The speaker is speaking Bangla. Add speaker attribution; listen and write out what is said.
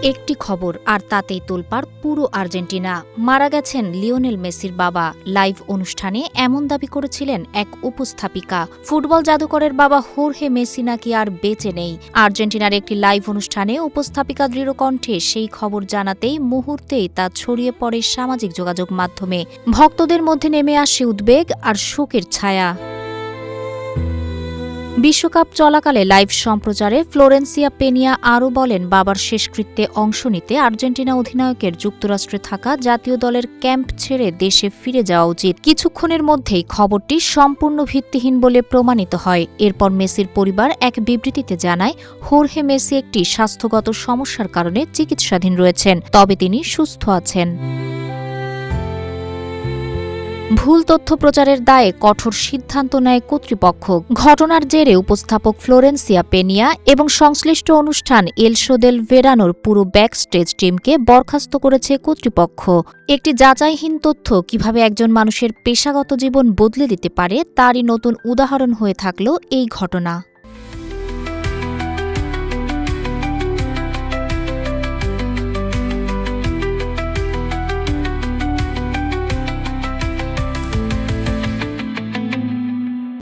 Speaker 1: একটি খবর আর তাতেই তোলপাড় পুরো আর্জেন্টিনা। মারা গেছেন লিওনেল মেসির বাবা। লাইভ অনুষ্ঠানে এমন দাবি করেছিলেন এক উপস্থাপিকা। ফুটবল জাদুকরের বাবা হোর্হে মেসি নাকি আর বেঁচে নেই। আর্জেন্টিনার একটি লাইভ অনুষ্ঠানে উপস্থাপিকা দৃঢ় কণ্ঠে সেই খবর জানাতেই মুহূর্তেই তা ছড়িয়ে পড়ে সামাজিক যোগাযোগ মাধ্যমে। ভক্তদের মধ্যে নেমে আসে উদ্বেগ আর শোকের ছায়া। বিশ্বকাপ চলাকালে লাইভ সম্প্রচারে ফ্লোরেন্সিয়া পেনিয়া আরও বলেন, বাবার শেষকৃত্যে অংশ নিতে আর্জেন্টিনা অধিনায়কের যুক্তরাষ্ট্রে থাকা জাতীয় দলের ক্যাম্প ছেড়ে দেশে ফিরে যাওয়া উচিত। কিছুক্ষণের মধ্যেই খবরটি সম্পূর্ণ ভিত্তিহীন বলে প্রমাণিত হয়। এরপর মেসির পরিবার এক বিবৃতিতে জানায়, হোর্হে মেসি একটি স্বাস্থ্যগত সমস্যার কারণে চিকিৎসাধীন রয়েছেন, তবে তিনি সুস্থ আছেন। ভুল তথ্য প্রচারের দায়ে কঠোর সিদ্ধান্ত নেয় কর্তৃপক্ষ। ঘটনার জেরে উপস্থাপক ফ্লোরেন্সিয়া পেনিয়া এবং সংশ্লিষ্ট অনুষ্ঠান এল শো দেল ভেরানোর পুরো ব্যাকস্টেজ টিমকে বরখাস্ত করেছে কর্তৃপক্ষ। একটি যাচাইহীন তথ্য কিভাবে একজন মানুষের পেশাগত জীবন বদলে দিতে পারে তারই নতুন উদাহরণ হয়ে থাকল এই ঘটনা।